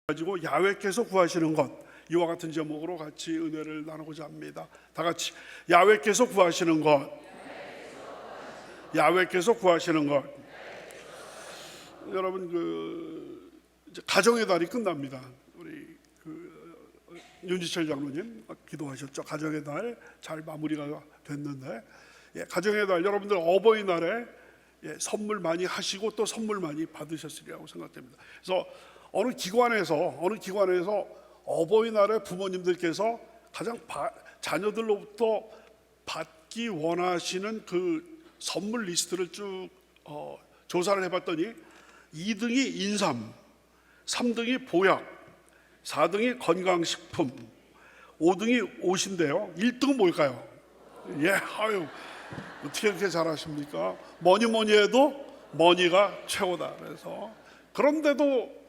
가지고 야훼께서 구하시는 것, 이와 같은 제목으로 같이 은혜를 나누고자 합니다. 다 같이 야훼께서 구하시는 것, 야훼께서 구하시는 것. 여러분, 이제 가정의 달이 끝납니다. 우리 윤지철 장로님 기도하셨죠. 가정의 달 잘 마무리가 됐는데, 가정의 달, 여러분들 어버이날에 선물 많이 하시고 또 선물 많이 받으셨으리라고 생각됩니다. 그래서 어느 기관에서 어버이날에 부모님들께서 가장 자녀들로부터 받기 원하시는 그 선물 리스트를 쭉 조사를 해봤더니 2등이 인삼, 3등이 보약, 4등이 건강식품, 5등이 옷인데요. 1등은 뭘까요? 어떻게 이렇게 잘하십니까? 뭐니 해도 머니가 최고다. 그래서 그런데도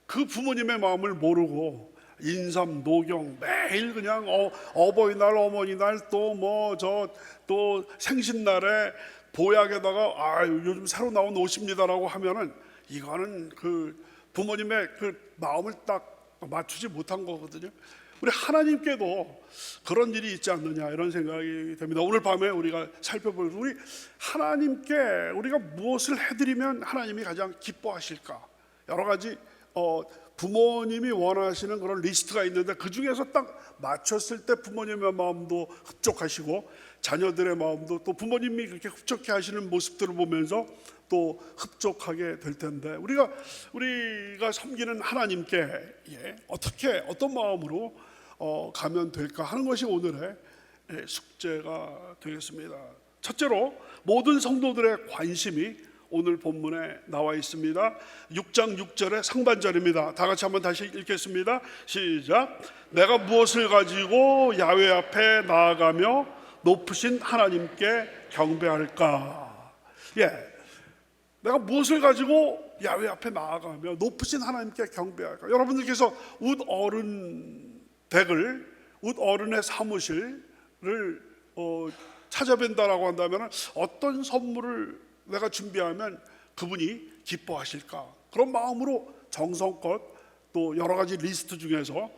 그 부모님의 마음을 모르고 인삼, 녹용 매일 그냥 어버이날, 어머니날 또 생신날에 보약에다가 요즘 새로 나온 옷입니다라고 하면은 이거는 그 부모님의 그 마음을 딱 맞추지 못한 거거든요. 우리 하나님께도 그런 일이 있지 않느냐 이런 생각이 됩니다. 오늘 밤에 우리가 살펴볼 우리 하나님께 우리가 무엇을 해드리면 하나님이 가장 기뻐하실까? 여러 가지 부모님이 원하시는 그런 리스트가 있는데 그 중에서 딱 맞췄을 때 부모님의 마음도 흡족하시고 자녀들의 마음도 또 부모님이 그렇게 흡족해 하시는 모습들을 보면서 또 흡족하게 될 텐데 우리가 섬기는 하나님께 어떤 마음으로 가면 될까 하는 것이 오늘의 숙제가 되겠습니다. 첫째로 모든 성도들의 관심이 오늘 본문에 나와 있습니다. 6장 6절의 상반절입니다. 다 같이 한번 다시 읽겠습니다. 시작. 내가 무엇을 가지고 야훼 앞에 나아가며 높으신 하나님께 경배할까? 내가 무엇을 가지고 야훼 앞에 나아가며 높으신 하나님께 경배할까? 여러분들께서 웃 어른의 사무실을 찾아뵌다라고 한다면 어떤 선물을 내가 준비하면 그분이 기뻐하실까? 그런 마음으로 정성껏 또 여러 가지 리스트 중에서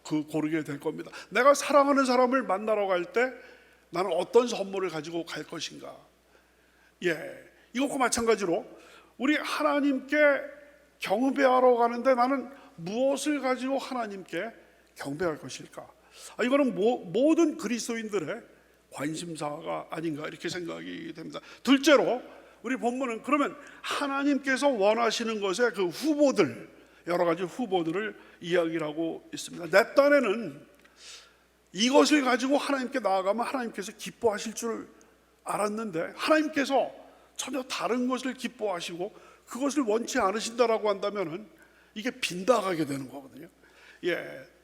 고르게 될 겁니다. 내가 사랑하는 사람을 만나러 갈 때 나는 어떤 선물을 가지고 갈 것인가? 이것과 마찬가지로 우리 하나님께 경배하러 가는데 나는 무엇을 가지고 하나님께 경배할 것일까? 이거는 모든 그리스도인들의 관심사가 아닌가 이렇게 생각이 됩니다. 둘째로 우리 본문은 그러면 하나님께서 원하시는 것의 그 후보들, 여러 가지 후보들을 이야기를 하고 있습니다. 내 딴에는 이것을 가지고 하나님께 나아가면 하나님께서 기뻐하실 줄 알았는데 하나님께서 전혀 다른 것을 기뻐하시고 그것을 원치 않으신다라고 한다면은 이게 빗나가게 되는 거거든요.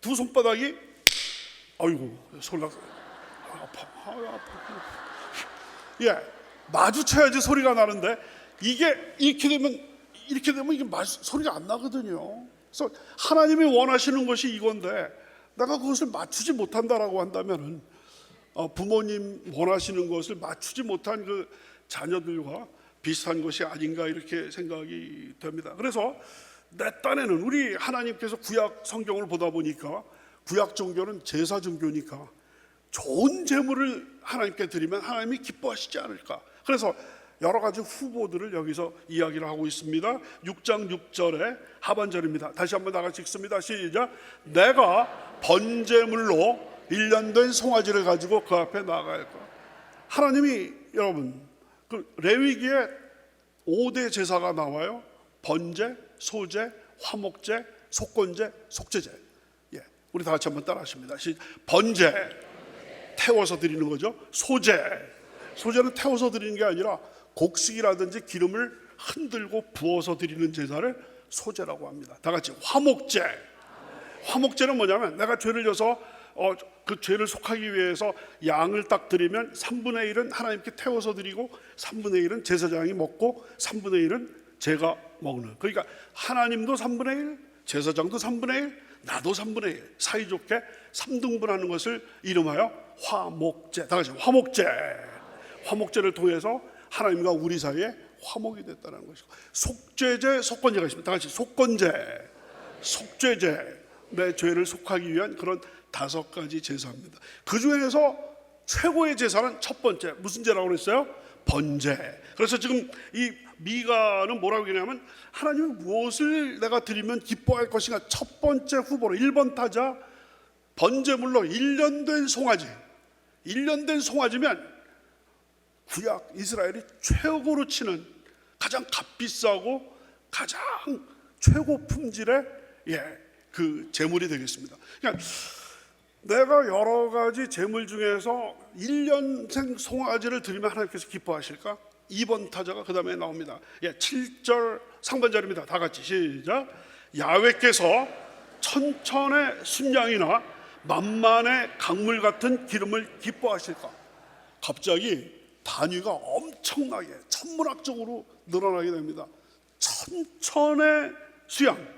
두 손바닥이 소리가 아파. 마주쳐야지 소리가 나는데 이게 이렇게 되면 이게 소리가 안 나거든요. 그래서 하나님이 원하시는 것이 이건데 내가 그것을 맞추지 못한다라고 한다면은 부모님 원하시는 것을 맞추지 못한 그 자녀들과 비슷한 것이 아닌가 이렇게 생각이 됩니다. 그래서 내 딴에는 우리 하나님께서 구약 성경을 보다 보니까 구약 종교는 제사 종교니까 좋은 제물을 하나님께 드리면 하나님이 기뻐하시지 않을까. 그래서 여러 가지 후보들을 여기서 이야기를 하고 있습니다. 6장 6절의 하반절입니다. 다시 한번 다 같이 읽습니다. 시작. 내가 번제물로 1년 된 송아지를 가지고 그 앞에 나아갈 것. 하나님이 여러분 그 레위기에 5대 제사가 나와요. 번제, 소제, 화목제, 속건제, 속죄제. 우리 다 같이 한번 따라 하십니다. 번제, 태워서 드리는 거죠. 소제는 태워서 드리는 게 아니라 곡식이라든지 기름을 흔들고 부어서 드리는 제사를 소제라고 합니다. 다 같이 화목제는 뭐냐면 내가 죄를 져서 그 죄를 속하기 위해서 양을 딱 드리면 3분의 1은 하나님께 태워서 드리고 3분의 1은 제사장이 먹고 3분의 1은 제가 먹는. 그러니까 하나님도 3분의 1, 제사장도 3분의 1, 나도 3분의 1 사이좋게 3등분하는 것을 이름하여 화목제. 다 같이 화목제를 통해서 하나님과 우리 사이에 화목이 됐다는 것이고 속죄제, 속건제가 있습니다. 다 같이 속건제. 속죄제, 내 죄를 속하기 위한 그런 5가지 제사입니다. 그 중에서 최고의 제사는 첫 번째, 무슨 제라고 그랬어요? 번제. 그래서 지금 이 미가는 뭐라고 얘기하냐면, 하나님은 무엇을 내가 드리면 기뻐할 것인가. 첫 번째 후보로 1번 타자, 번제물로 1년 된 송아지. 1년 된 송아지면 구약 이스라엘이 최고로 치는 가장 값비싸고 가장 최고 품질의 그 제물이 되겠습니다. 그러니까 내가 여러 가지 제물 중에서 1년생 송아지를 드리면 하나님께서 기뻐하실까? 2번 타자가 그 다음에 나옵니다. 7절 상반절입니다. 다 같이 시작. 야훼께서 천천의 순양이나 만만의 강물 같은 기름을 기뻐하실까? 갑자기 단위가 엄청나게 천문학적으로 늘어나게 됩니다. 천천의 수양,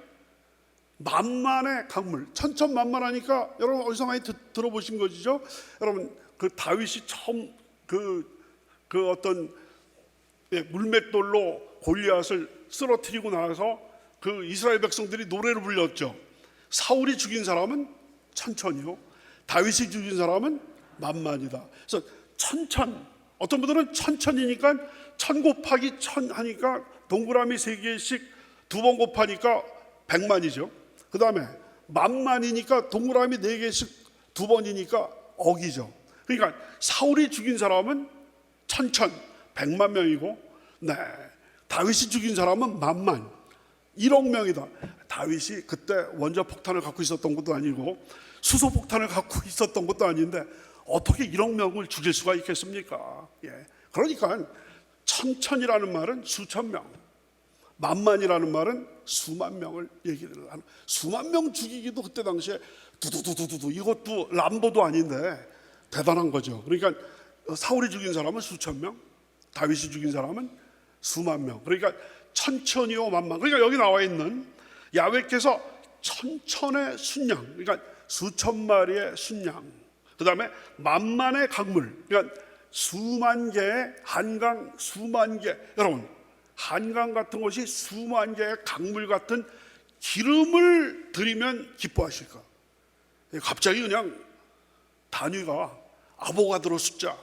만만의 강물. 천천만만하니까 여러분 어디서 많이 들어보신 것이죠? 여러분 그 다윗이 처음 그 어떤 물맷돌로 골리앗을 쓰러뜨리고 나서 그 이스라엘 백성들이 노래를 불렀죠. 사울이 죽인 사람은 천천이요, 다윗이 죽인 사람은 만만이다. 그래서 천천, 어떤 분들은 천천이니까 1000 곱하기 1000 하니까 동그라미 3개씩 2번 곱하니까 100만이죠. 그 다음에 만만이니까 동그라미 4개씩 2번이니까 억이죠. 그러니까 사울이 죽인 사람은 천천, 100만 명이고, 다윗이 죽인 사람은 만만, 1억 명이다. 다윗이 그때 원자폭탄을 갖고 있었던 것도 아니고 수소폭탄을 갖고 있었던 것도 아닌데 어떻게 1억 명을 죽일 수가 있겠습니까? 그러니까 천천이라는 말은 수천 명, 만만이라는 말은 수만 명을 얘기를 하는, 수만 명 죽이기도 그때 당시에 두두두두두, 이것도 람보도 아닌데 대단한 거죠. 그러니까 사울이 죽인 사람은 수천 명, 다윗이 죽인 사람은 수만 명. 그러니까 천천히요 만만. 그러니까 여기 나와 있는 야훼께서 천천의 순양, 그러니까 수천 마리의 순양, 그 다음에 만만의 강물, 그러니까 수만 개의 한강, 수만 개. 여러분, 한강 같은 곳이 수만 개의 강물 같은 기름을 드리면 기뻐하실까? 갑자기 그냥 단위가 아보가드로 숫자,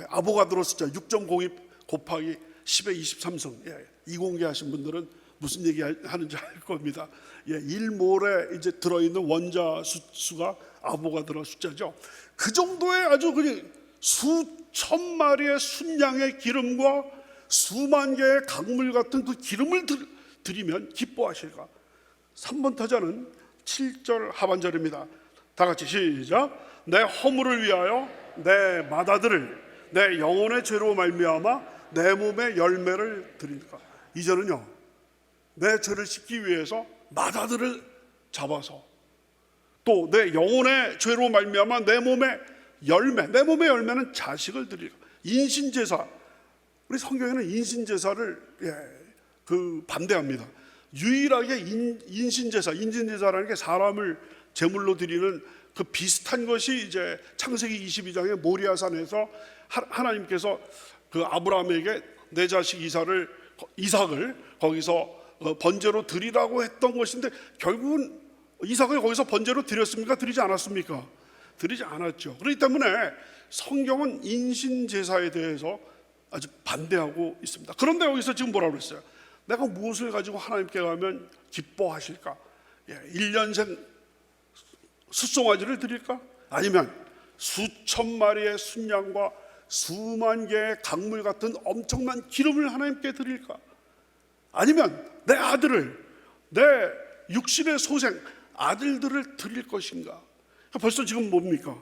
아보가드로 숫자 6.02 곱하기 10의 23성. 이공계하신 분들은 무슨 얘기 하는지 알 겁니다. 1몰에 이제 들어있는 원자 수가 아보가드로 숫자죠. 그 정도의 아주 그냥 수천 마리의 순양의 기름과 수만 개의 강물 같은 그 기름을 드리면 기뻐하실까? 3번 타자는 7절 하반절입니다. 다 같이 시작. 내 허물을 위하여 내 맏아들을, 내 영혼의 죄로 말미암아 내 몸의 열매를 드릴까? 이제는요, 내 죄를 씻기 위해서 맏아들을 잡아서, 또 내 영혼의 죄로 말미암아 내 몸의 열매, 내 몸의 열매는 자식을 드릴까? 인신제사. 우리 성경에는 인신제사를 반대합니다. 유일하게 인신제사라는 게 사람을 제물로 드리는 그 비슷한 것이 이제 창세기 22장의 모리아산에서 하나님께서 그 아브라함에게 내 자식 이삭을 거기서 번제로 드리라고 했던 것인데, 결국은 이삭을 거기서 번제로 드렸습니까? 드리지 않았습니까? 드리지 않았죠. 그렇기 때문에 성경은 인신제사에 대해서 아주 반대하고 있습니다. 그런데 여기서 지금 뭐라고 그랬어요? 내가 무엇을 가지고 하나님께 가면 기뻐하실까? 1년생 숫송아지를 드릴까? 아니면 수천 마리의 순양과 수만 개의 강물 같은 엄청난 기름을 하나님께 드릴까? 아니면 내 아들을, 내 육신의 소생 아들들을 드릴 것인가? 벌써 지금 뭡니까?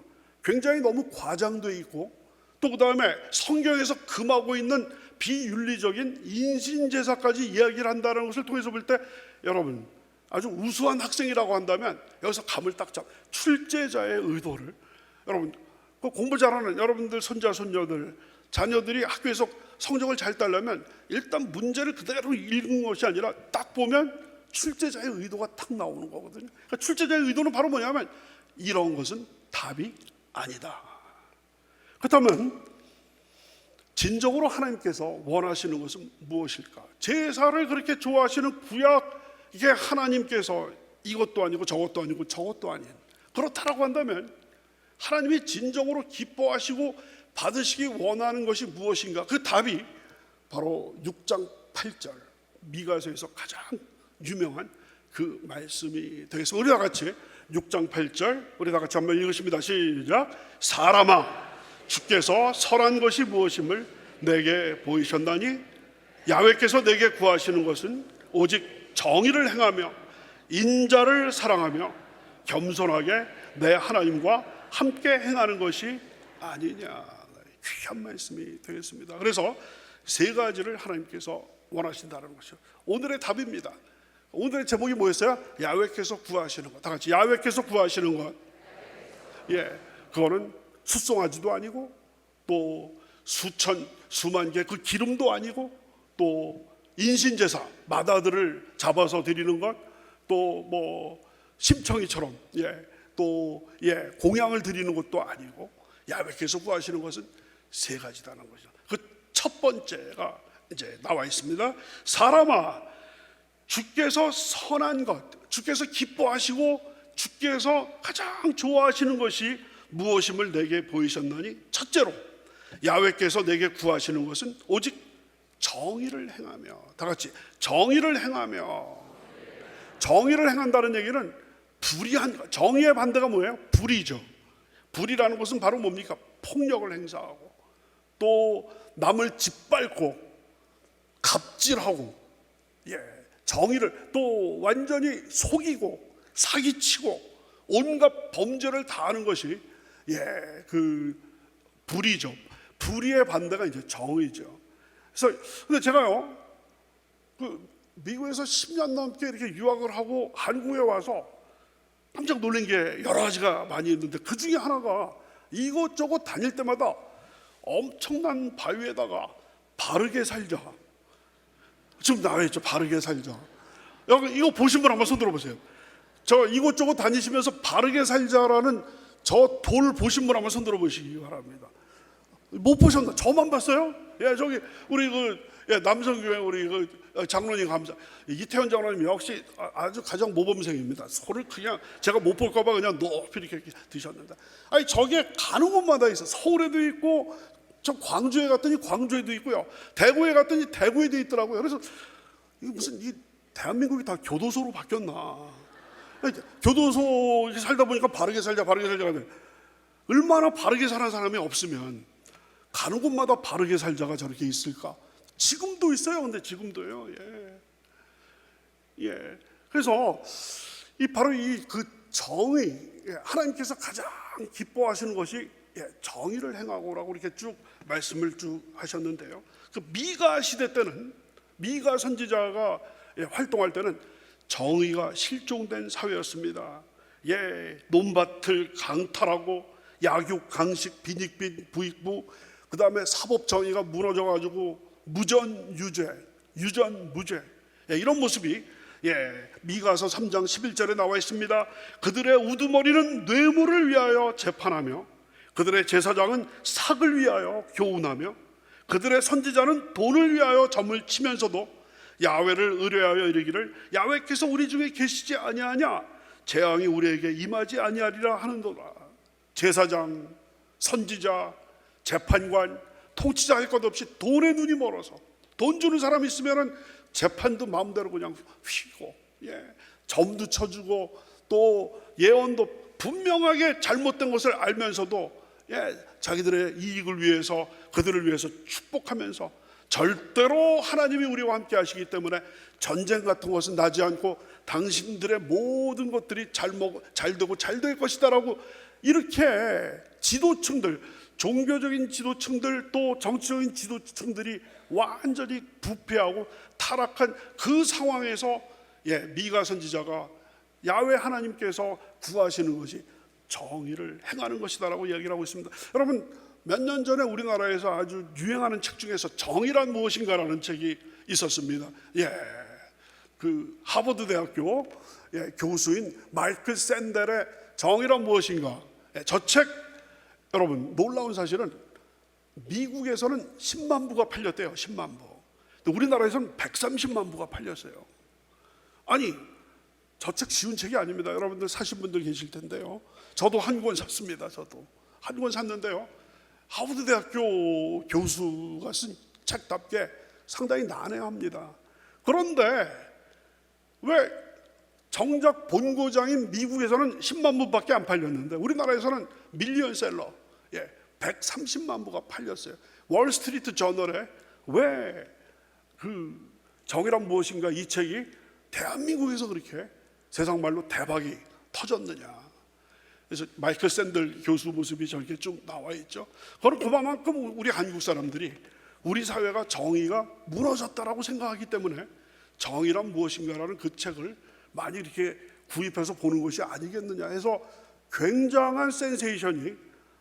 굉장히 너무 과장되어 있고, 또 그 다음에 성경에서 금하고 있는 비윤리적인 인신제사까지 이야기를 한다는 것을 통해서 볼 때, 여러분 아주 우수한 학생이라고 한다면 여기서 감을 딱 출제자의 의도를, 여러분 공부 잘하는 여러분들 손자 손녀들 자녀들이 학교에서 성적을 잘 따려면 일단 문제를 그대로 읽은 것이 아니라 딱 보면 출제자의 의도가 딱 나오는 거거든요. 그러니까 출제자의 의도는 바로 뭐냐면 이런 것은 답이 아니다. 그렇다면 진정으로 하나님께서 원하시는 것은 무엇일까? 제사를 그렇게 좋아하시는 구약 이게 하나님께서 이것도 아니고 저것도 아니고 저것도 아닌, 그렇다라고 한다면 하나님이 진정으로 기뻐하시고 받으시기 원하는 것이 무엇인가? 그 답이 바로 6장 8절 미가서에서 가장 유명한 그 말씀이 되겠습니다. 우리 다 같이 6장 8절 우리 다 같이 한번 읽으십니다. 시작. 사람아, 주께서 선한 것이 무엇임을 내게 보이셨나니 야훼께서 내게 구하시는 것은 오직 정의를 행하며 인자를 사랑하며 겸손하게 내 하나님과 함께 행하는 것이 아니냐. 귀한 말씀이 되겠습니다. 그래서 세 가지를 하나님께서 원하신다는 것이죠. 오늘의 답입니다. 오늘의 제목이 뭐였어요? 야훼께서 구하시는 것. 다 같이 야훼께서 구하시는 것. 그거는 숫송아지도 아니고 또 수만 개 그 기름도 아니고 또 인신제사 마다들을 잡아서 드리는 것, 또 뭐 심청이처럼 공양을 드리는 것도 아니고 야훼께서 구하시는 것은 세 가지다는 것이죠. 그 첫 번째가 이제 나와 있습니다. 사람아, 주께서 선한 것, 주께서 기뻐하시고 주께서 가장 좋아하시는 것이 무엇임을 내게 보이셨나니 첫째로 야훼께서 내게 구하시는 것은 오직 정의를 행하며. 다 같이 정의를 행하며. 정의를 행한다는 얘기는 불의한 것. 정의의 반대가 뭐예요? 불의죠. 불의라는 것은 바로 뭡니까? 폭력을 행사하고 또 남을 짓밟고 갑질하고 정의를 또 완전히 속이고 사기치고 온갖 범죄를 다하는 것이 그 불의죠. 불의의 반대가 이제 정의죠. 그래서 근데 제가요 그 미국에서 10년 넘게 이렇게 유학을 하고 한국에 와서 깜짝 놀란 게 여러 가지가 많이 있는데 그 중에 하나가 이곳저곳 다닐 때마다 엄청난 바위에다가 바르게 살자. 지금 나와 있죠. 바르게 살자. 여기 이거 보신 분 한번 손 들어보세요. 저 이곳저곳 다니시면서 바르게 살자라는 저 돌 보신 분 한번 손 들어보시기 바랍니다. 못 보셨나? 저만 봤어요? 저기 우리 남성교회 우리 장로님 감사 이태원 장로님 역시 아주 가장 모범생입니다. 소를 그냥 제가 못 볼까봐 그냥 높이 이렇게 드셨는데, 아니 저게 가는 곳마다 있어. 서울에도 있고 저 광주에 갔더니 광주에도 있고요. 대구에 갔더니 대구에도 있더라고요. 그래서 이게 무슨 이 대한민국이 다 교도소로 바뀌었나? 교도소에 살다 보니까 바르게 살자 하는데 얼마나 바르게 사는 사람이 없으면 가는 곳마다 바르게 살자가 저렇게 있을까? 지금도 있어요. 근데 지금도요. 그래서 바로 그 정의, 하나님께서 가장 기뻐하시는 것이 정의를 행하고라고 이렇게 쭉 말씀을 쭉 하셨는데요. 그 미가 시대 때는 미가 선지자가 활동할 때는 정의가 실종된 사회였습니다. 논밭을 강탈하고 약육, 강식, 빈익빈, 부익부, 그 다음에 사법 정의가 무너져가지고 무전유죄, 유전무죄, 이런 모습이 미가서 3장 11절에 나와 있습니다. 그들의 우두머리는 뇌물을 위하여 재판하며 그들의 제사장은 삭을 위하여 교훈하며 그들의 선지자는 돈을 위하여 점을 치면서도 야훼를 의뢰하여 이르기를 야훼께서 우리 중에 계시지 아니하냐? 재앙이 우리에게 임하지 아니하리라 하는도다. 제사장, 선지자, 재판관, 통치자 할 것 없이 돈에 눈이 멀어서 돈 주는 사람 있으면 재판도 마음대로 그냥 휘고 점도 쳐주고 또 예언도 분명하게 잘못된 것을 알면서도 자기들의 이익을 위해서 그들을 위해서 축복하면서 절대로 하나님이 우리와 함께 하시기 때문에 전쟁 같은 것은 나지 않고 당신들의 모든 것들이 잘 되고 잘 될 것이다 라고 이렇게 지도층들, 종교적인 지도층들 또 정치적인 지도층들이 완전히 부패하고 타락한 그 상황에서 미가 선지자가 야훼 하나님께서 구하시는 것이 정의를 행하는 것이다라고 이야기를 하고 있습니다. 여러분, 몇 년 전에 우리나라에서 아주 유행하는 책 중에서 정의란 무엇인가라는 책이 있었습니다. 그 하버드 대학교 교수인 마이클 샌델의 정의란 무엇인가. 저 책, 여러분 놀라운 사실은 미국에서는 10만 부가 팔렸대요. 10만 부. 근데 우리나라에서는 130만 부가 팔렸어요. 아니, 저 책 쉬운 책이 아닙니다. 여러분들 사신 분들 계실 텐데요. 저도 한 권 샀습니다. 저도 한 권 샀는데요, 하버드 대학교 교수가 쓴 책답게 상당히 난해합니다. 그런데 왜 정작 본고장인 미국에서는 10만 부밖에 안 팔렸는데 우리나라에서는 밀리언셀러 130만 부가 팔렸어요. 월스트리트 저널에 왜 그 정의란 무엇인가 이 책이 대한민국에서 그렇게 세상 말로 대박이 터졌느냐. 그래서 마이클 샌들 교수 모습이 저렇게 쭉 나와 있죠. 그럼 그만큼 우리 한국 사람들이 우리 사회가 정의가 무너졌다라고 생각하기 때문에 정의란 무엇인가라는 그 책을 많이 이렇게 구입해서 보는 것이 아니겠느냐 해서 굉장한 센세이션이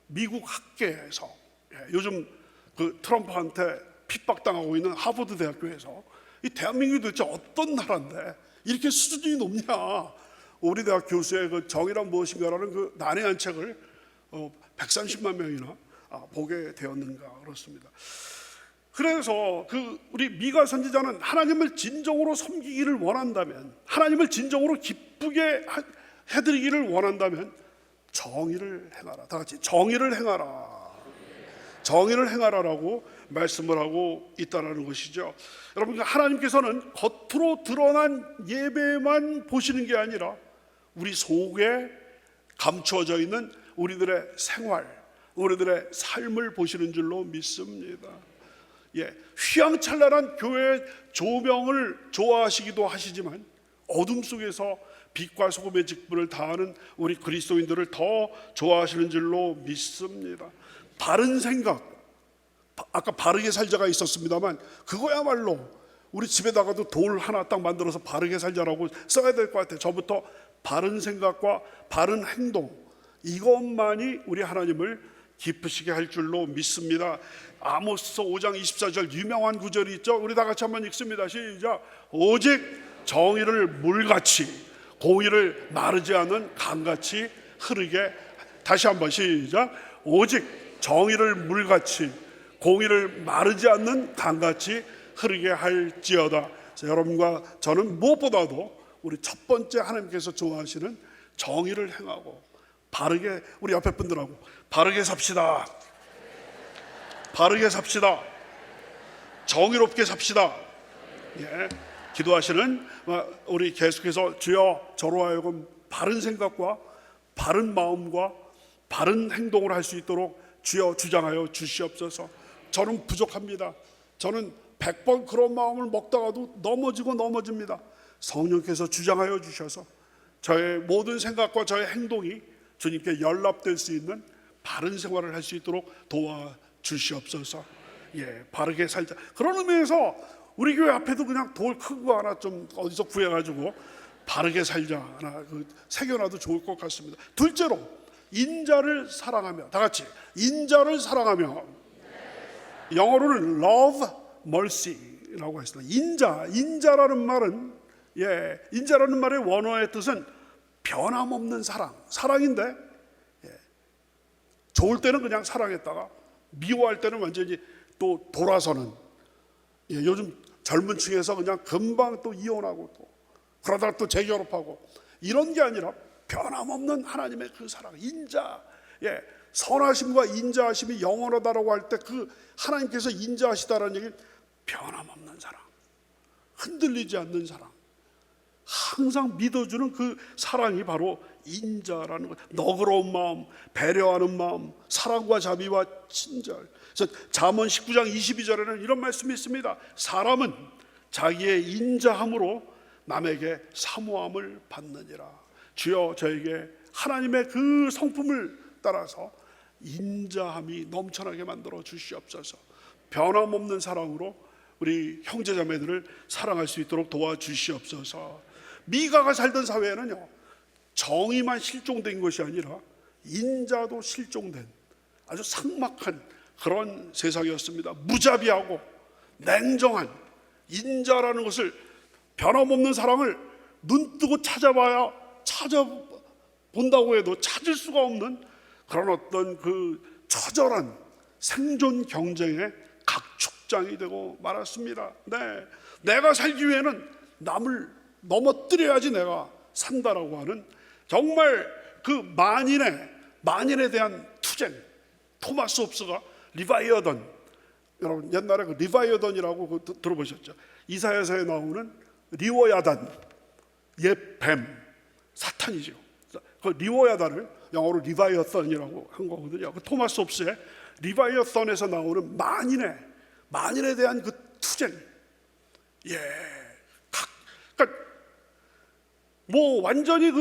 미국 학계에서, 요즘 그 트럼프한테 핍박당하고 있는 하버드 대학교에서 이 대한민국이 도대체 어떤 나라인데 이렇게 수준이 높냐. 우리 대학 교수의 그 정의란 무엇인가라는 그 난해한 책을 130만 명이나 보게 되었는가 그렇습니다. 그래서 그 우리 미가 선지자는 하나님을 진정으로 섬기기를 원한다면, 하나님을 진정으로 기쁘게 해드리기를 원한다면 정의를 행하라. 다 같이 정의를 행하라. 정의를 행하라라고 말씀을 하고 있다는 것이죠. 여러분, 하나님께서는 겉으로 드러난 예배만 보시는 게 아니라 우리 속에 감추어져 있는 우리들의 생활, 우리들의 삶을 보시는 줄로 믿습니다. 휘황찬란한 교회 조명을 좋아하시기도 하시지만 어둠 속에서 빛과 소금의 직분을 다하는 우리 그리스도인들을 더 좋아하시는 줄로 믿습니다. 바른 생각, 아까 바르게 살자가 있었습니다만 그거야말로 우리 집에다가도 돌 하나 딱 만들어서 바르게 살자라고 써야 될 것 같아요. 저부터 바른 생각과 바른 행동, 이것만이 우리 하나님을 기쁘시게 할 줄로 믿습니다. 아모스서 5장 24절 유명한 구절이 있죠. 우리 다 같이 한번 읽습니다. 시작. 오직 정의를 물같이 공의를 마르지 않은 강같이 흐르게. 다시 한번 시작. 오직 정의를 물같이 공의를 마르지 않는 강같이 흐르게 할지어다. 여러분과 저는 무엇보다도 우리 첫 번째 하나님께서 좋아하시는 정의를 행하고 바르게, 우리 옆에 분들하고 바르게 삽시다. 바르게 삽시다. 정의롭게 삽시다. 기도하시는 우리 계속해서 주여 저로 하여금 바른 생각과 바른 마음과 바른 행동을 할 수 있도록 주여 주장하여 주시옵소서. 저는 부족합니다. 저는 100번 그런 마음을 먹다가도 넘어집니다. 성령께서 주장하여 주셔서 저의 모든 생각과 저의 행동이 주님께 연락될 수 있는 바른 생활을 할 수 있도록 도와주시옵소서. 바르게 살자. 그런 의미에서 우리 교회 앞에도 그냥 돌 큰 거 하나 좀 어디서 구해가지고 바르게 살자 하나 새겨놔도 좋을 것 같습니다. 둘째로 인자를 사랑하며, 다 같이 인자를 사랑하며, 영어로는 love mercy라고 했습니다. 인자라는 말은 인자라는 말의 원어의 뜻은 변함없는 사랑인데, 좋을 때는 그냥 사랑했다가 미워할 때는 완전히 또 돌아서는, 요즘 젊은 층에서 그냥 금방 또 이혼하고 또 그러다가 또 재결합하고 이런 게 아니라 변함없는 하나님의 그 사랑, 인자, 선하심과 인자하심이 영원하다라고 할 때 그 하나님께서 인자하시다라는 얘기는 변함없는 사랑, 흔들리지 않는 사랑, 항상 믿어주는 그 사랑이 바로 인자라는 것. 너그러운 마음, 배려하는 마음, 사랑과 자비와 친절. 그래서 잠언 19장 22절에는 이런 말씀이 있습니다. 사람은 자기의 인자함으로 남에게 사모함을 받느니라. 주여 저에게 하나님의 그 성품을 따라서 인자함이 넘쳐나게 만들어 주시옵소서. 변함없는 사랑으로 우리 형제자매들을 사랑할 수 있도록 도와주시옵소서. 미가가 살던 사회에는요, 정의만 실종된 것이 아니라 인자도 실종된 아주 삭막한 그런 세상이었습니다. 무자비하고 냉정한 인자라는 것을, 변함없는 사랑을 눈뜨고 찾아본다고 해도 찾을 수가 없는 그런 어떤 그 처절한 생존 경쟁의 각축장이 되고 말았습니다. 내가 살기 위해는 남을 넘어뜨려야지 내가 산다라고 하는 정말 그 만인에 대한 투쟁. 토마스 홉스가 리바이어던, 여러분 옛날에 그 리바이어던이라고 들어보셨죠? 이사야서에 나오는 리워야단, 옛 뱀, 사탄이죠. 그 리워야단을 영어로 리바이어던이라고 한 거거든요. 그 토마스 홉스의 리바이어던에서 나오는 만인에 대한 그 투쟁. 그러니까 뭐 완전히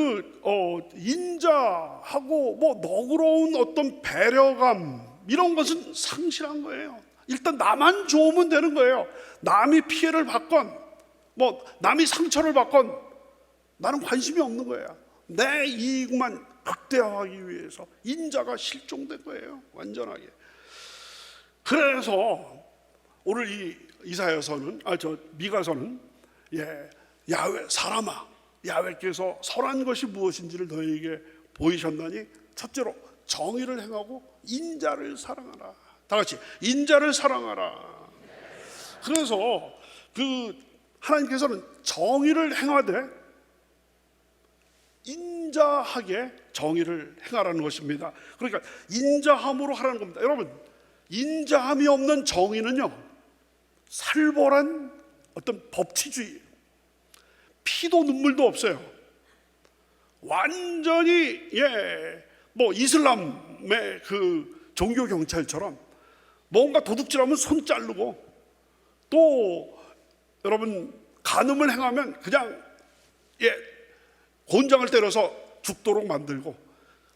인자하고 뭐 너그러운 어떤 배려감 이런 것은 상실한 거예요. 일단 나만 좋으면 되는 거예요. 남이 피해를 받건 뭐 남이 상처를 받건 나는 관심이 없는 거예요. 내 이익만 극대화하기 위해서 인자가 실종된 거예요. 완전하게. 그래서 오늘 이 이사야서는 미가서는 야훼 사람아, 야훼께서 선한 것이 무엇인지를 너희에게 보이셨나니 첫째로 정의를 행하고 인자를 사랑하라. 다 같이 인자를 사랑하라. 그래서 하나님께서는 정의를 행하되 인자하게 정의를 행하라는 것입니다. 그러니까 인자함으로 하라는 겁니다. 여러분, 인자함이 없는 정의는요, 살벌한 어떤 법치주의, 피도 눈물도 없어요. 완전히 뭐 이슬람의 그 종교 경찰처럼 뭔가 도둑질하면 손 자르고, 또 여러분 간음을 행하면 그냥 곤장을 때려서 죽도록 만들고,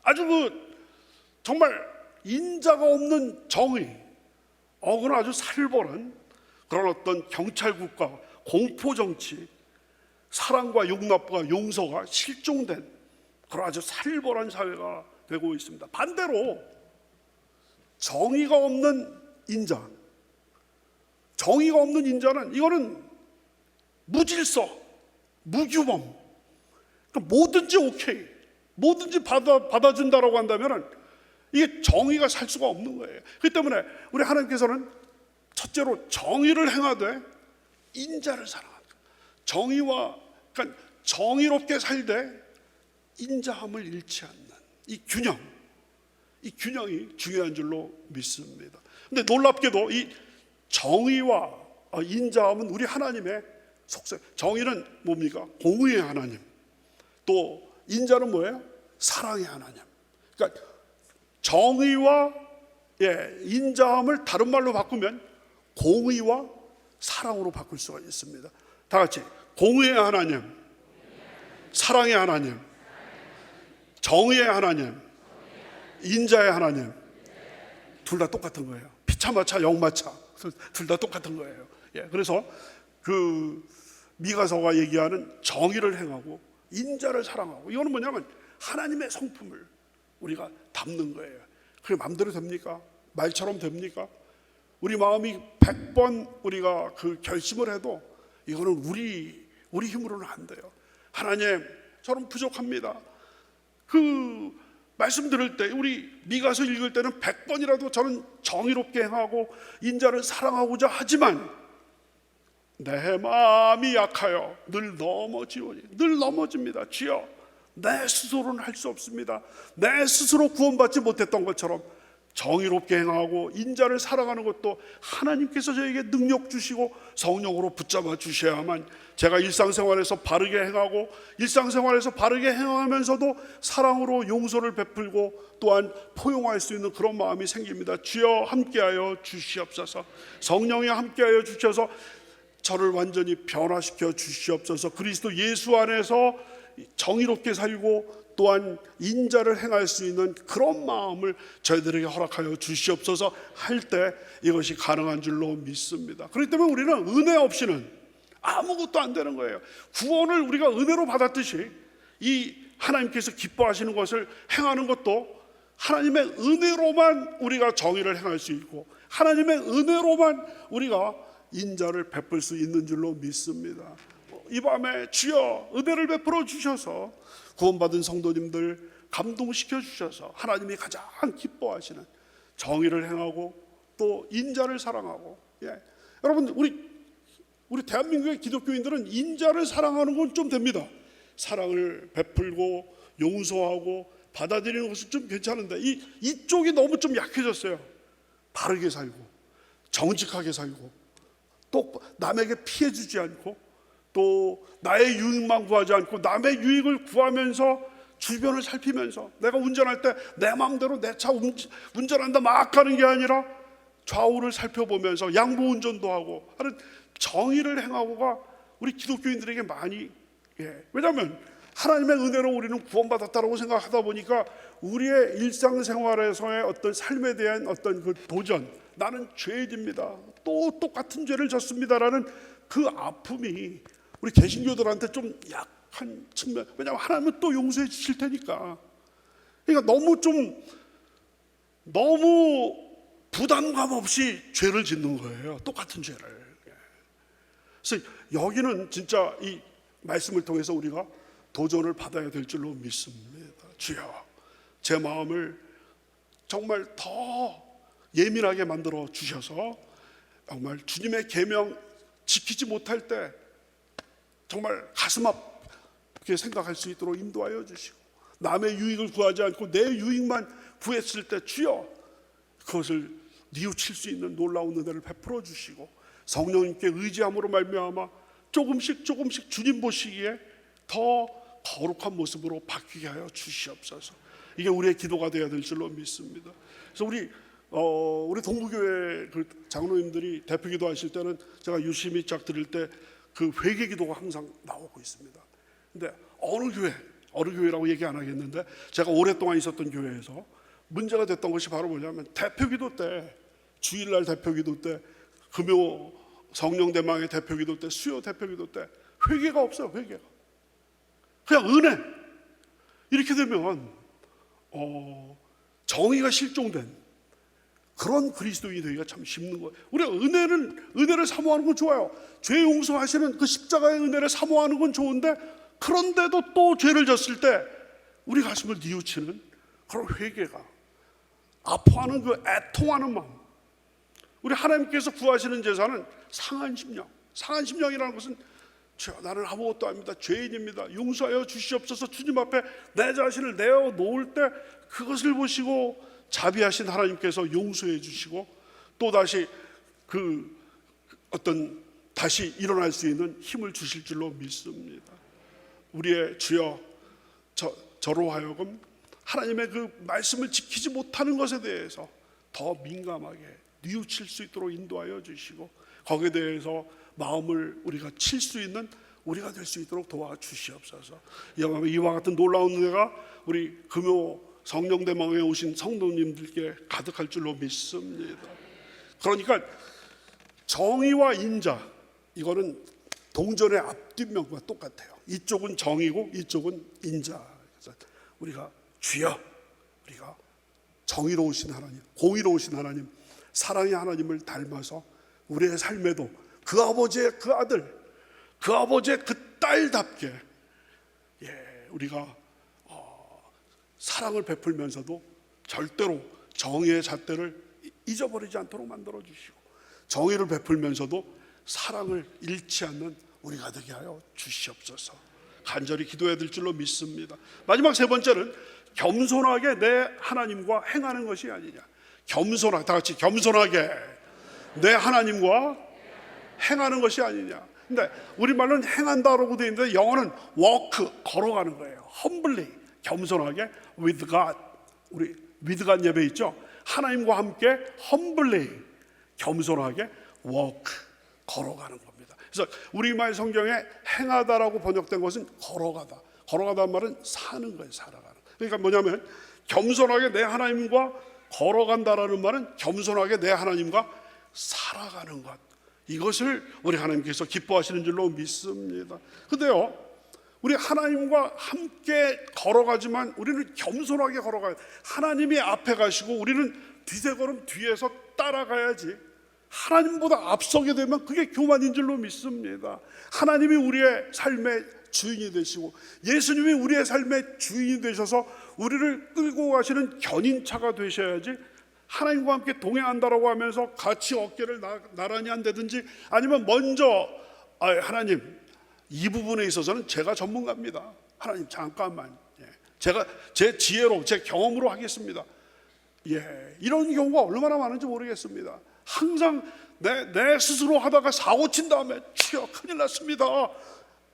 아주 정말 인자가 없는 정의, 그건 아주 살벌한 그런 어떤 경찰국가, 공포정치, 사랑과 용납과 용서가 실종된 그런 아주 살벌한 사회가 되고 있습니다. 반대로 정의가 없는 인자, 정의가 없는 인자는 이거는 무질서, 무규범, 그러니까 뭐든지 오케이, 뭐든지 받아준다라고 한다면 이게 정의가 살 수가 없는 거예요. 그렇기 때문에 우리 하나님께서는 첫째로 정의를 행하되 인자를 사랑한다. 그러니까 정의롭게 살되 인자함을 잃지 않는 이 균형이 중요한 줄로 믿습니다. 근데 놀랍게도 이 정의와 인자함은 우리 하나님의 속성. 정의는 뭡니까? 공의의 하나님. 또 인자는 뭐예요? 사랑의 하나님. 그러니까 정의와 인자함을 다른 말로 바꾸면 공의와 사랑으로 바꿀 수가 있습니다. 다 같이 공의의 하나님, 사랑의 하나님, 정의의 하나님, 인자의 하나님, 둘 다 똑같은 거예요. 피차마차 영마차 둘 다 똑같은 거예요. 그래서 그 미가서가 얘기하는 정의를 행하고 인자를 사랑하고, 이거는 뭐냐면 하나님의 성품을 우리가 담는 거예요. 그게 마음대로 됩니까? 말처럼 됩니까? 우리 마음이 100번 우리가 그 결심을 해도 이거는 우리 힘으로는 안 돼요. 하나님, 저는 부족합니다. 그 말씀 들을 때, 우리 미가서 읽을 때는 100번이라도 저는 정의롭게 행하고 인자를 사랑하고자 하지만 내 마음이 약하여 늘 넘어집니다. 주여, 내 스스로는 할 수 없습니다. 내 스스로 구원받지 못했던 것처럼 정의롭게 행하고 인자를 사랑하는 것도 하나님께서 저에게 능력 주시고 성령으로 붙잡아 주셔야만 제가 일상생활에서 바르게 행하고, 일상생활에서 바르게 행하면서도 사랑으로 용서를 베풀고 또한 포용할 수 있는 그런 마음이 생깁니다. 주여 함께하여 주시옵소서. 성령이 함께하여 주셔서 저를 완전히 변화시켜 주시옵소서. 그리스도 예수 안에서 정의롭게 살고 또한 인자를 행할 수 있는 그런 마음을 저희들에게 허락하여 주시옵소서 할 때 이것이 가능한 줄로 믿습니다. 그렇기 때문에 우리는 은혜 없이는 아무것도 안 되는 거예요. 구원을 우리가 은혜로 받았듯이 이 하나님께서 기뻐하시는 것을 행하는 것도 하나님의 은혜로만 우리가 정의를 행할 수 있고, 하나님의 은혜로만 우리가 인자를 베풀 수 있는 줄로 믿습니다. 이 밤에 주여 은혜를 베풀어 주셔서 구원받은 성도님들 감동시켜 주셔서 하나님이 가장 기뻐하시는 정의를 행하고 또 인자를 사랑하고, 여러분 우리 우리 대한민국의 기독교인들은 인자를 사랑하는 건 좀 됩니다. 사랑을 베풀고 용서하고 받아들이는 것은 좀 괜찮은데 이쪽이 너무 좀 약해졌어요. 바르게 살고 정직하게 살고 또 남에게 피해 주지 않고 또 나의 유익만 구하지 않고 남의 유익을 구하면서 주변을 살피면서 내가 운전할 때 내 마음대로 내 차 운전한다 막 가는 게 아니라 좌우를 살펴보면서 양보 운전도 하고 하는 정의를 행하고가 우리 기독교인들에게 많이 왜냐하면 하나님의 은혜로 우리는 구원받았다고 생각하다 보니까 우리의 일상생활에서의 어떤 삶에 대한 어떤 그 도전, 나는 죄인입니다, 또 똑같은 죄를 졌습니다라는 그 아픔이 우리 개신교들한테 좀 약한 측면. 왜냐하면 하나님은 또 용서해 주실 테니까. 그러니까 너무 부담감 없이 죄를 짓는 거예요. 똑같은 죄를. 그래서 여기는 진짜 이 말씀을 통해서 우리가 도전을 받아야 될 줄로 믿습니다. 주여, 제 마음을 정말 더 예민하게 만들어 주셔서 정말 주님의 계명 지키지 못할 때 정말 가슴 아프게 생각할 수 있도록 인도하여 주시고, 남의 유익을 구하지 않고 내 유익만 구했을 때 주여 그것을 뉘우칠 수 있는 놀라운 은혜를 베풀어 주시고, 성령님께 의지함으로 말미암아 조금씩 주님 보시기에 더 거룩한 모습으로 바뀌게 하여 주시옵소서. 이게 우리의 기도가 되어야 될 줄로 믿습니다. 그래서 우리 동부교회 그 장로님들이 대표기도 하실 때는 제가 유심히 쫙 들을 때 그 회개기도가 항상 나오고 있습니다. 근데 어느 교회라고 얘기 안 하겠는데 제가 오랫동안 있었던 교회에서 문제가 됐던 것이 바로 뭐냐면, 대표기도 때, 주일날 대표기도 때, 금요 성령대망의 대표기도 때, 수요 대표기도 때 회개가 없어요. 회개가 그냥 은혜. 이렇게 되면 정의가 실종된 그런 그리스도인이 되기가 참 쉽는 거예요. 우리가 은혜를 사모하는 건 좋아요. 죄 용서하시는 그 십자가의 은혜를 사모하는 건 좋은데, 그런데도 또 죄를 졌을 때 우리 가슴을 뉘우치는 그런 회개가, 아파하는 그 애통하는 마음. 우리 하나님께서 구하시는 제사는 상한 심령. 상한 심령이라는 것은 나는 아무것도 아닙니다, 죄인입니다, 용서하여 주시옵소서. 주님 앞에 내 자신을 내어놓을 때 그것을 보시고 자비하신 하나님께서 용서해 주시고 또다시 다시 일어날 수 있는 힘을 주실 줄로 믿습니다. 우리의 주여, 저로 하여금 하나님의 그 말씀을 지키지 못하는 것에 대해서 더 민감하게 뉘우칠 수 있도록 인도하여 주시고, 거기에 대해서 마음을 우리가 칠 수 있는 우리가 될 수 있도록 도와주시옵소서. 이와 같은 놀라운 은혜가 우리 금요 성령대망에 오신 성도님들께 가득할 줄로 믿습니다. 그러니까 정의와 인자, 이거는 동전의 앞뒷면과 똑같아요. 이쪽은 정의고 이쪽은 인자. 그래서 우리가 주여, 우리가 정의로우신 하나님, 공의로우신 하나님, 사랑의 하나님을 닮아서 우리의 삶에도 그 아버지의 그 아들, 그 아버지의 그 딸답게 우리가 사랑을 베풀면서도 절대로 정의의 잣대를 잊어버리지 않도록 만들어 주시고, 정의를 베풀면서도 사랑을 잃지 않는 우리가 되게 하여 주시옵소서. 간절히 기도해야 될 줄로 믿습니다. 마지막 세 번째는 겸손하게 내 하나님과 행하는 것이 아니냐. 겸손하게, 다 같이 겸손하게 내 하나님과 행하는 것이 아니냐. 근데 우리말로는 행한다라고 되어 있는데 영어는 walk, 걸어가는 거예요. humbly, 겸손하게 with God. 우리 with God 예배 있죠? 하나님과 함께 humbly, 겸손하게 walk, 걸어가는 겁니다. 그래서 우리말 성경에 행하다라고 번역된 것은 걸어가다. 걸어가다는 말은 사는 거예요. 살아가는. 그러니까 뭐냐면 겸손하게 내 하나님과 걸어간다라는 말은 겸손하게 내 하나님과 살아가는 것, 이것을 우리 하나님께서 기뻐하시는 줄로 믿습니다. 그런데요, 우리 하나님과 함께 걸어가지만 우리는 겸손하게 걸어가야 돼. 하나님이 앞에 가시고 우리는 뒤새걸음 뒤에서 따라가야지. 하나님보다 앞서게 되면 그게 교만인 줄로 믿습니다. 하나님이 우리의 삶의 주인이 되시고 예수님이 우리의 삶의 주인이 되셔서 우리를 끌고 가시는 견인차가 되셔야지, 하나님과 함께 동행한다라고 하면서 같이 어깨를 나란히 한다든지 아니면 먼저 하나님, 이 부분에 있어서는 제가 전문가입니다. 하나님 잠깐만, 제가 제 지혜로 제 경험으로 하겠습니다. 이런 경우가 얼마나 많은지 모르겠습니다. 항상 내 스스로 하다가 사고 친 다음에 주여 큰일 났습니다,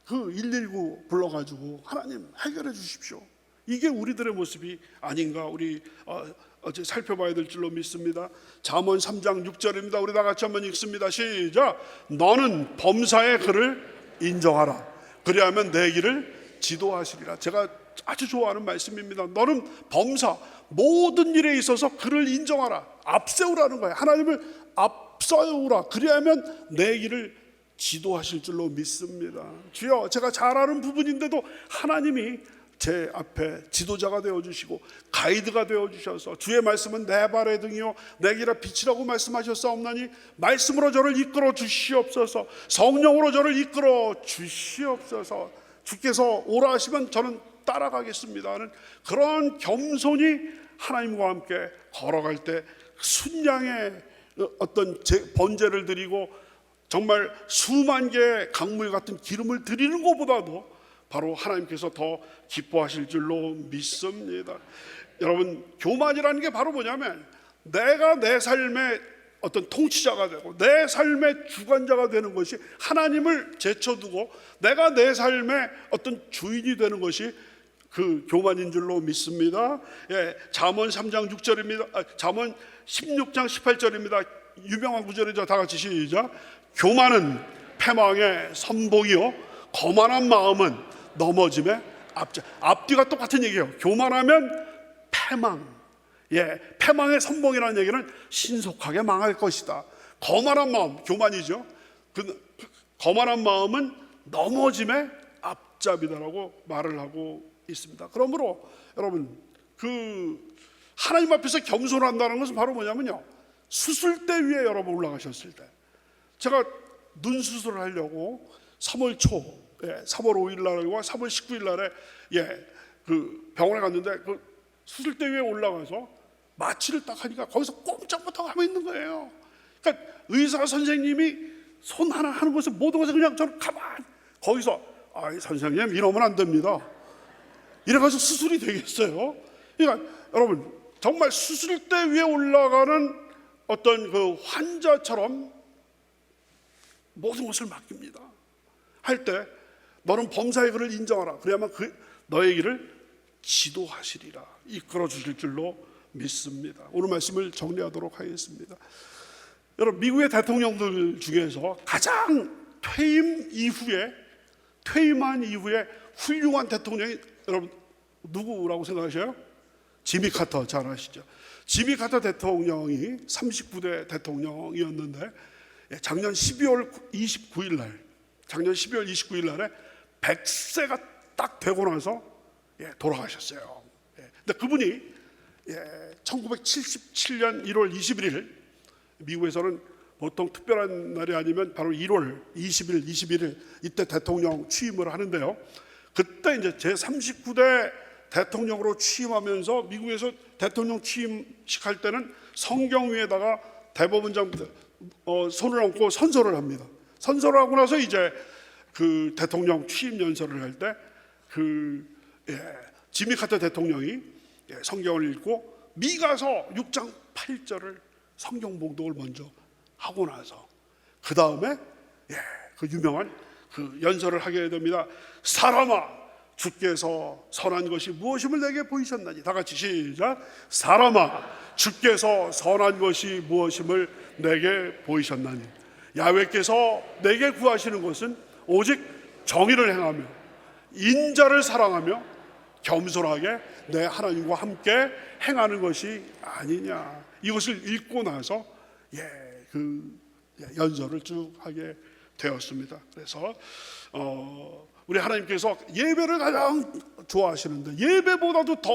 그 119 불러가지고 하나님 해결해 주십시오. 이게 우리들의 모습이 아닌가, 우리 어제 살펴봐야 될 줄로 믿습니다. 잠언 3장 6절입니다. 우리 다 같이 한번 읽습니다. 시작. 너는 범사의 그를 인정하라. 그리하면 내 길을 지도하시리라. 제가 아주 좋아하는 말씀입니다. 너는 범사, 모든 일에 있어서 그를 인정하라. 앞세우라는 거예요. 하나님을 앞세우라. 그리하면 내 길을 지도하실 줄로 믿습니다. 주여, 제가 잘 아는 부분인데도 하나님이 제 앞에 지도자가 되어주시고 가이드가 되어주셔서 주의 말씀은 내 발의 등이요 내 길의 빛이라고 말씀하셨사옵나니 말씀으로 저를 이끌어 주시옵소서. 성령으로 저를 이끌어 주시옵소서. 주께서 오라 하시면 저는 따라가겠습니다 하는 그런 겸손히 하나님과 함께 걸어갈 때 순양의 어떤 번제를 드리고 정말 수만 개의 강물 같은 기름을 드리는 것보다도 바로 하나님께서 더 기뻐하실 줄로 믿습니다. 여러분, 교만이라는 게 바로 뭐냐면 내가 내 삶의 어떤 통치자가 되고 내 삶의 주관자가 되는 것이, 하나님을 제쳐두고 내가 내 삶의 어떤 주인이 되는 것이 그 교만인 줄로 믿습니다. 잠언 3장 6절입니다. 잠언 16장 18절입니다. 유명한 구절이죠. 다 같이 시작. 교만은 패망의 선봉이요 거만한 마음은 넘어짐의 앞자. 앞뒤가 똑같은 얘기예요. 교만하면 패망, 패망의 선봉이라는 얘기는 신속하게 망할 것이다. 거만한 마음, 교만이죠. 거만한 마음은 넘어짐의 앞잡이다라고 말을 하고 있습니다. 그러므로 여러분, 그 하나님 앞에서 겸손한다는 것은 바로 뭐냐면요, 수술대 위에 여러분 올라가셨을 때, 제가 눈 수술을 하려고 3월 초 3월 5일 날과 3월 19일 날에 그 병원에 갔는데 그 수술대 위에 올라가서 마취를 딱 하니까 거기서 꼼짝 못하고 하고 있는 거예요. 그러니까 의사 선생님이 손 하나 하는 것을 모든 것을 그냥 저는 가만 거기서 선생님 이러면 안 됩니다. 이래가지고 수술이 되겠어요? 그러니까 여러분, 정말 수술대 위에 올라가는 어떤 그 환자처럼 모든 것을 맡깁니다. 할 때 너는 범사의 그를 인정하라. 그래야만 너의 길을 지도하시리라. 이끌어 주실 줄로 믿습니다. 오늘 말씀을 정리하도록 하겠습니다. 여러분, 미국의 대통령들 중에서 가장 퇴임한 이후에 훌륭한 대통령이 여러분 누구라고 생각하셔요? 지미 카터, 잘 아시죠? 지미 카터 대통령이 39대 대통령이었는데 작년 12월 29일 날에 100세가 딱 되고 나서 돌아가셨어요. 근데 그분이 1977년 1월 21일, 미국에서는 보통 특별한 날이 아니면 바로 1월 20일, 21일 이때 대통령 취임을 하는데요. 그때 이제 제39대 대통령으로 취임하면서 미국에서 대통령 취임식 할 때는 성경 위에다가 대법원장 손을 얹고 선서를 합니다. 선서를 하고 나서 이제 그 대통령 취임 연설을 할 때 지미 카터 대통령이 성경을 읽고 미가서 6장 8절을 성경 봉독을 먼저 하고 나서 그 다음에 그 유명한 그 연설을 하게 됩니다. 사람아, 주께서 선한 것이 무엇임을 내게 보이셨나니. 다 같이 시작. 사람아, 주께서 선한 것이 무엇임을 내게 보이셨나니. 야훼께서 내게 구하시는 것은 오직 정의를 행하며 인자를 사랑하며 겸손하게 내 하나님과 함께 행하는 것이 아니냐. 이것을 읽고 나서 그 연설을 쭉 하게 되었습니다. 그래서 우리 하나님께서 예배를 가장 좋아하시는데 예배보다도 더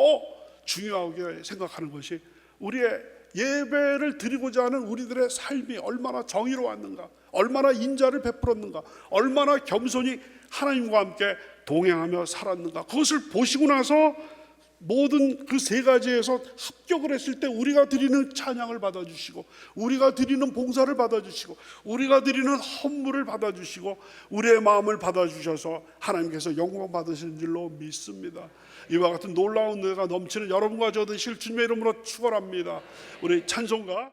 중요하게 생각하는 것이 우리의 예배를 드리고자 하는 우리들의 삶이 얼마나 정의로웠는가, 얼마나 인자를 베풀었는가, 얼마나 겸손히 하나님과 함께 동행하며 살았는가. 그것을 보시고 나서 모든 그 세 가지에서 합격을 했을 때 우리가 드리는 찬양을 받아주시고, 우리가 드리는 봉사를 받아주시고, 우리가 드리는 헌물을 받아주시고, 우리의 마음을 받아주셔서 하나님께서 영광 받으시는 줄로 믿습니다. 이와 같은 놀라운 은혜가 넘치는 여러분과 저 되실 주님의 이름으로 축원합니다. 우리 찬송가